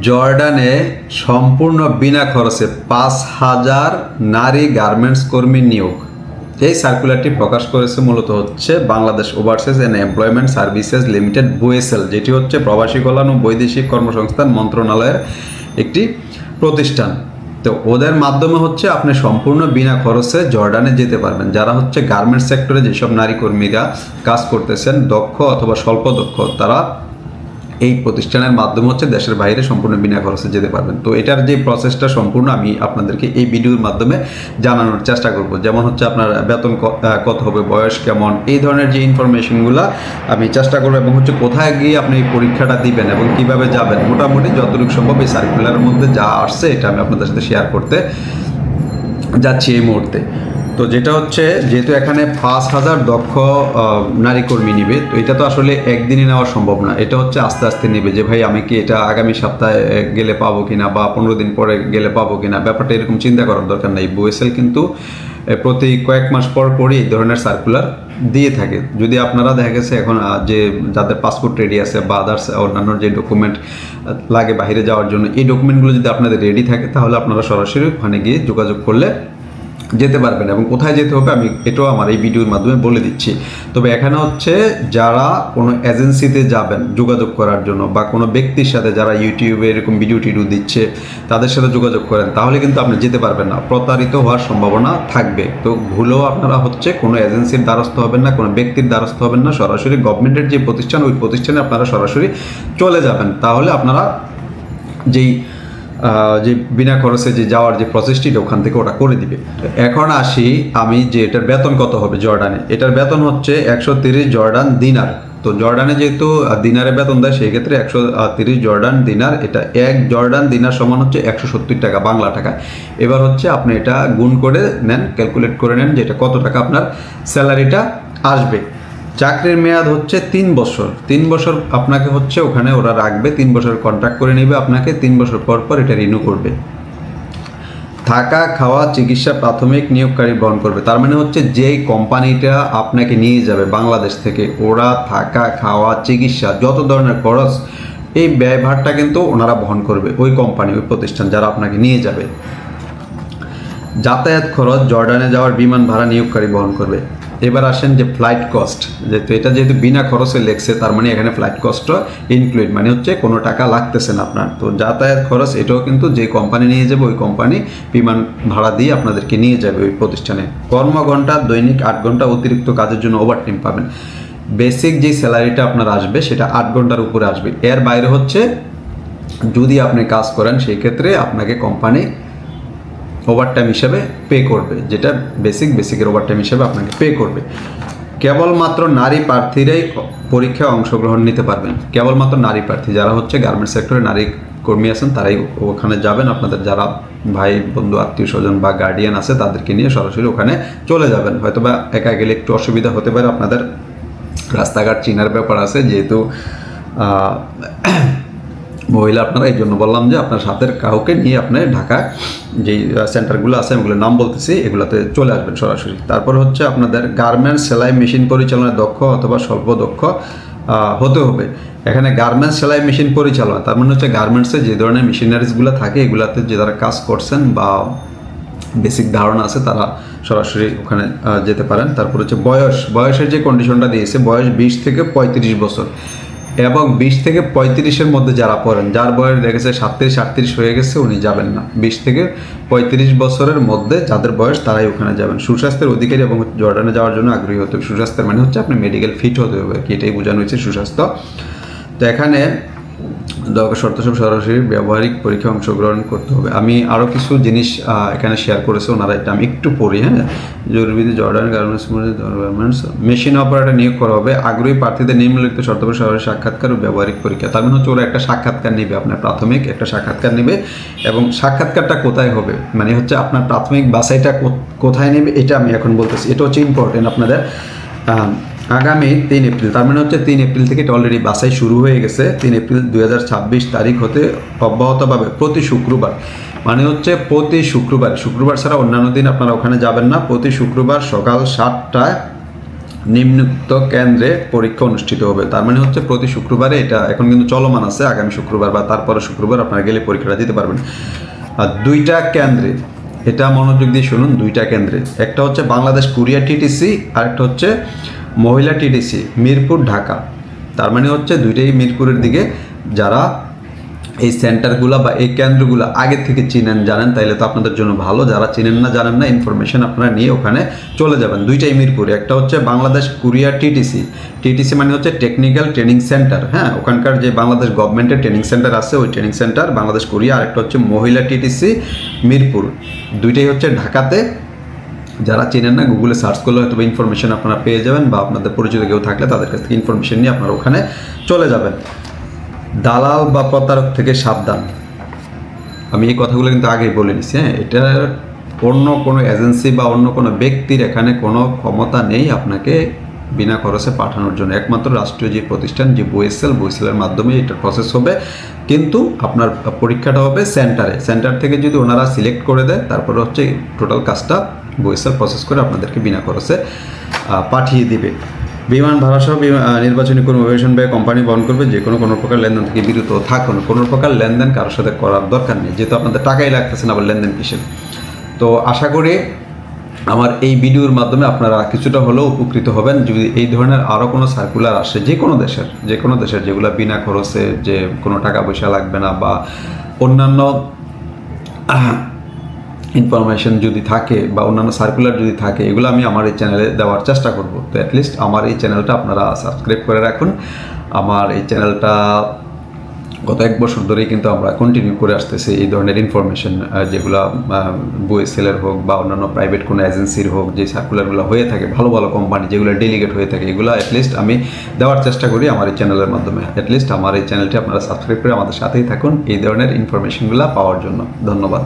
জর্ডানে সম্পূর্ণ বিনা খরচে 5,000 নারী গার্মেন্টস কর্মী নিয়োগ। এই সার্কুলারটি প্রকাশ করেছে মূলত হচ্ছে Bangladesh overseas and employment services limited বুয়েসেল, যেটি হচ্ছে প্রবাসী কল্যাণ ও বৈদেশিক কর্মসংস্থান মন্ত্রণালয়ের একটি প্রতিষ্ঠান। তো ওদের মাধ্যমে হচ্ছে আপনি সম্পূর্ণ বিনা খরচে জর্ডানে যেতে পারবেন। যারা হচ্ছে গার্মেন্টস সেক্টরে যেসব নারী কর্মীরা কাজ করতেছেন, দক্ষ অথবা স্বল্প দক্ষ, তারা এই প্রতিষ্ঠানের মাধ্যমে হচ্ছে দেশের বাইরে সম্পূর্ণ বিনা খরচে যেতে পারবেন। তো এটার যে প্রসেসটা সম্পূর্ণ আমি আপনাদেরকে এই ভিডিওর মাধ্যমে জানানোর চেষ্টা করব। যেমন হচ্ছে আপনার বেতন কত হবে, বয়স কেমন, এই ধরনের যে ইনফরমেশনগুলো আমি চেষ্টা করবো, এবং হচ্ছে কোথায় গিয়ে আপনি এই পরীক্ষাটা দিবেন এবং কিভাবে যাবেন, মোটামুটি যতটুকু সম্ভব এই সার্কুলারের মধ্যে যা আসছে এটা আমি আপনাদের সাথে শেয়ার করতে যাচ্ছি এই মুহূর্তে। তো যেটা হচ্ছে, যেহেতু এখানে 5,000 দক্ষ নারী কর্মী নিবে, তো এটা তো আসলে একদিনই নেওয়া সম্ভব না। এটা হচ্ছে আস্তে আস্তে নেবে, যে ভাই আমি কি এটা আগামী সপ্তাহে গেলে পাবো কিনা বা 15 দিন পরে গেলে পাবো কিনা, ব্যাপারটা এরকম চিন্তা করার দরকার নেই। বুয়েসেল কিন্তু প্রতি কয়েক মাস পর পরই এই ধরনের সার্কুলার দিয়ে থাকে। যদি আপনারা দেখা গেছে এখন যে যাদের পাসপোর্ট রেডি আছে বা আদার্স অন্যান্য যে ডকুমেন্ট লাগে বাইরে যাওয়ার জন্য, এই ডকুমেন্টগুলো যদি আপনাদের রেডি থাকে, তাহলে আপনারা সরাসরি ওখানে গিয়ে যোগাযোগ করলে যেতে পারবেন। এবং কোথায় যেতে হবে আমি এটাও আমার এই ভিডিওর মাধ্যমে বলে দিচ্ছি। তবে এখানে হচ্ছে যারা কোনো এজেন্সিতে যাবেন যোগাযোগ করার জন্য, বা কোনো ব্যক্তির সাথে যারা ইউটিউবে এরকম ভিডিও টিডিও দিচ্ছে তাদের সাথে যোগাযোগ করেন, তাহলে কিন্তু আপনি যেতে পারবেন না, প্রতারিত হওয়ার সম্ভাবনা থাকবে। তো ভুলেও আপনারা হচ্ছে কোনো এজেন্সির দ্বারস্থ হবেন না, কোনো ব্যক্তির দ্বারস্থ হবেন না, সরাসরি গভর্নমেন্টের যে প্রতিষ্ঠান ওই প্রতিষ্ঠানে আপনারা সরাসরি চলে যাবেন। তাহলে আপনারা যেই যে বিনা খরচে যে যাওয়ার যে প্রসেসটি ওখান থেকে ওটা করে দিবে। এখন আসি আমি যে এটার বেতন কত হবে জর্ডানে। এটার বেতন হচ্ছে 130 জর্ডান দিনার। তো জর্ডানে যেহেতু দিনারে বেতন দেয়, সেই ক্ষেত্রে 130 জর্ডান দিনার, এটা 1 জর্ডান দিনার সমান হচ্ছে 170 টাকা বাংলা টাকা। এবার হচ্ছে আপনি এটা গুণ করে নেন, ক্যালকুলেট করে নেন যে এটা কত টাকা আপনার স্যালারিটা আসবে। চাকরির মেয়াদ হচ্ছে 3 বছর। 3 বছর আপনাকে হচ্ছে ওখানে ওরা রাখবে, 3 বছর কন্ট্রাক্ট করে নেবে আপনাকে, 3 বছর পর পর এটা রিনিউ করবে। থাকা, খাওয়া, চিকিৎসা প্রাথমিক নিয়োগকারী বহন করবে। তার মানে হচ্ছে যেই কোম্পানিটা আপনাকে নিয়ে যাবে বাংলাদেশ থেকে, ওরা থাকা, খাওয়া, চিকিৎসা যত ধরনের খরচ, এই ব্যয়ভারটা কিন্তু ওনারা বহন করবে, ওই কোম্পানি, ওই প্রতিষ্ঠান যারা আপনাকে নিয়ে যাবে। যাতায়াত খরচ, জর্ডানে যাওয়ার বিমান ভাড়া নিয়োগকারী বহন করবে। এবার আসেন যে ফ্লাইট কস্ট, যেহেতু যেহেতু বিনা খরচে লেগছে, তার মানে এখানে ফ্লাইট কস্টও ইনক্লুড, মানে হচ্ছে কোনো টাকা লাগতেছে না আপনার। তো যাতায়াত খরচ এটাও কিন্তু যে কোম্পানি নিয়ে যাবে ওই কোম্পানি বিমান ভাড়া দিয়ে আপনাদেরকে নিয়ে যাবে ওই প্রতিষ্ঠানে। কর্মঘণ্টা দৈনিক 8 ঘন্টা অতিরিক্ত কাজের জন্য ওভারটাইম পাবেন। বেসিক যে স্যালারিটা আপনার আসবে সেটা 8 ঘন্টার উপরে আসবে। এর বাইরে হচ্ছে যদি আপনি কাজ করেন সেই ক্ষেত্রে আপনাকে কোম্পানি ওভারটাইম হিসেবে পে করবে, যেটা বেসিকের ওভারটাইম হিসেবে আপনাকে পে করবে। কেবলমাত্র নারী প্রার্থীরাই পরীক্ষায় অংশগ্রহণ নিতে পারবেন। কেবলমাত্র নারী প্রার্থী, যারা হচ্ছে গার্মেন্টস সেক্টরে নারী কর্মী আছেন, তারাই ওখানে যাবেন। আপনাদের যারা ভাই বন্ধু আত্মীয় স্বজন বা গার্ডিয়ান আছে তাদেরকে নিয়ে সরাসরি ওখানে চলে যাবেন। হয়তো বা একা গেলে একটু অসুবিধা হতে পারে, আপনাদের রাস্তাঘাট চিনার ব্যাপার আছে, যেহেতু মহিলা আপনারা, এই জন্য বললাম যে আপনার সাথের কাউকে নিয়ে আপনি ঢাকায় যেই সেন্টারগুলো আছে এগুলো নাম বলতেছি, এগুলোতে চলে আসবেন সরাসরি। তারপর হচ্ছে আপনাদের গার্মেন্টস সেলাই মেশিন পরিচালনায় দক্ষ অথবা স্বল্প দক্ষ হতে হবে। এখানে গার্মেন্টস সেলাই মেশিন পরিচালনা, তার মানে হচ্ছে গার্মেন্টসে যে ধরনের মেশিনারিজগুলো থাকে এগুলাতে যে যারা কাজ করছেন বা বেসিক ধারণা আছে তারা সরাসরি ওখানে যেতে পারেন। তারপর হচ্ছে বয়সের যে কন্ডিশনটা দিয়েছে, বয়স 20 থেকে 35 বছর, এবং 20 থেকে 35-এর মধ্যে যারা পড়েন, যার বয়স দেখেছে 37-38 হয়ে গেছে, উনি যাবেন না। 20 থেকে 35 বছরের মধ্যে যাদের বয়স তারাই ওখানে যাবেন। সুস্বাস্থ্যের অধিকারী এবং জর্ডানে যাওয়ার জন্য আগ্রহী হতে হবে। সুস্বাস্থ্যের মানে হচ্ছে আপনি মেডিকেল ফিট হতে হবে, কি এটাই বোঝানো হয়েছে সুস্বাস্থ্য। তো এখানে শর্ত সব সরাসরি ব্যবহারিক পরীক্ষায় অংশগ্রহণ করতে হবে। আমি আরও কিছু জিনিস এখানে শেয়ার করেছে ওনারা, এটা আমি একটু পড়ি। হ্যাঁ, জরুরি জর্ডান গার্মেন্টস মেশিন অপারেটর নিয়োগ করা হবে। আগ্রহী প্রার্থীদের নিম্নলিখিত শর্তাবলী সরাসরি সাক্ষাৎকার ও ব্যবহারিক পরীক্ষা। তার মানে হচ্ছে ওরা একটা সাক্ষাৎকার নেবে, আপনার প্রাথমিক একটা সাক্ষাৎকার নেবে। এবং সাক্ষাৎকারটা কোথায় হবে, মানে হচ্ছে আপনার প্রাথমিক বাছাইটা কোথায় নেবে, এটা আমি এখন বলতেছি। এটা হচ্ছে ইম্পর্টেন্ট আপনাদের। আগামী 3 এপ্রিল, তার মানে হচ্ছে 3 এপ্রিল থেকে এটা অলরেডি বাছাই শুরু হয়ে গেছে। 3 এপ্রিল 2026 তারিখ হতে অব্যাহতভাবে প্রতি শুক্রবার, মানে হচ্ছে প্রতি শুক্রবার ছাড়া অন্যান্য দিন আপনারা ওখানে যাবেন না। প্রতি শুক্রবার সকাল 7টায় নিম্নোক্ত কেন্দ্রে পরীক্ষা অনুষ্ঠিত হবে। তার মানে হচ্ছে প্রতি শুক্রবারে, এটা এখন কিন্তু চলমান আছে, আগামী শুক্রবার বা তারপরে শুক্রবার আপনারা গেলে পরীক্ষাটা দিতে পারবেন। আর 2টা কেন্দ্রে, এটা মনোযোগ দিয়ে শুনুন, 2টা কেন্দ্রে, একটা হচ্ছে বাংলাদেশ কুরিয়ার টিটিসি আর একটা হচ্ছে মহিলা টিটিসি, মিরপুর ঢাকা। তার মানে হচ্ছে দুইটাই মিরপুরের দিকে। যারা এই সেন্টারগুলো বা এই কেন্দ্রগুলো আগে থেকে চিনেন জানেন তাইলে তো আপনাদের জন্য ভালো, যারা চিনেন না জানেন না ইনফরমেশন আপনারা নিয়ে ওখানে চলে যাবেন। দুইটাই মিরপুরে, একটা হচ্ছে বাংলাদেশ কুরিয়ার টিটিসি, টিটিসি মানে হচ্ছে টেকনিক্যাল ট্রেনিং সেন্টার, হ্যাঁ, ওখানকার যে বাংলাদেশ গভর্নমেন্টের ট্রেনিং সেন্টার আছে ওই ট্রেনিং সেন্টার বাংলাদেশ কুরিয়া, আর একটা হচ্ছে মহিলা টিটিসি মিরপুর। দুইটাই হচ্ছে ঢাকাতে। যারা চেনেন না গুগলে সার্চ করলে হয়তো ইনফরমেশন আপনারা পেয়ে যাবেন, বা আপনাদের পরিচিত কেউ থাকলে তাদের কাছ থেকে ইনফরমেশন নিয়ে আপনারা ওখানে চলে যাবেন। দালাল বা প্রতারক থেকে সাবধান, আমি এই কথাগুলো কিন্তু আগেই বলে নিচ্ছি। হ্যাঁ, এটা অন্য কোনো এজেন্সি বা অন্য কোনো ব্যক্তির এখানে কোনো ক্ষমতা নেই আপনাকে বিনা খরচে পাঠানোর জন্য। একমাত্র রাষ্ট্রীয় যে প্রতিষ্ঠান, যে বইসেলের মাধ্যমে এটা প্রসেস হবে। কিন্তু আপনার পরীক্ষাটা হবে সেন্টারে, সেন্টার থেকে যদি ওনারা সিলেক্ট করে দেয় তারপরে হচ্ছে টোটাল কাজটা বইসেল প্রসেস করে আপনাদেরকে বিনা খরচে পাঠিয়ে দিবে। বিমান ভাড়া সহ নির্বাচনী কোনো অভিবাসন ব্যয় কোম্পানি বহন করবে। যে কোনো প্রকার লেনদেন থেকে বিরত থাকুন। কোনো প্রকার লেনদেন কারোর সাথে করার দরকার নেই, যেহেতু আপনাদের টাকাই লাগতেছে না, আবার লেনদেন কিসের। তো আশা করি আমার এই ভিডিওর মাধ্যমে আপনারা কিছুটা হলেও উপকৃত হবেন। যদি এই ধরনের আরও কোনো সার্কুলার আসে যে কোনো দেশের যেগুলো বিনা খরচে, যে কোনো টাকা পয়সা লাগবে না, বা অন্যান্য ইনফরমেশন যদি থাকে বা অন্যান্য সার্কুলার যদি থাকে, এগুলো আমি আমার এই চ্যানেলে দেওয়ার চেষ্টা করব। তো অ্যাটলিস্ট আমার এই চ্যানেলটা আপনারা সাবস্ক্রাইব করে রাখুন। আমার এই চ্যানেলটা গত 1 বছর ধরেই কিন্তু আমরা কন্টিনিউ করে আসতেছি এই ধরনের ইনফরমেশন, যেগুলো বইসেলের হোক বা অন্যান্য প্রাইভেট কোনো এজেন্সির হোক, যে সার্কুলারগুলো হয়ে থাকে ভালো ভালো কোম্পানি যেগুলো ডেলিগেট হয়ে থাকে, এগুলো অ্যাটলিস্ট আমি দেওয়ার চেষ্টা করি আমার এই চ্যানেলের মাধ্যমে। অ্যাটলিস্ট আমার এই চ্যানেলটি আপনারা সাবস্ক্রাইব করে আমাদের সাথেই থাকুন এই ধরনের ইনফরমেশনগুলো পাওয়ার জন্য। ধন্যবাদ।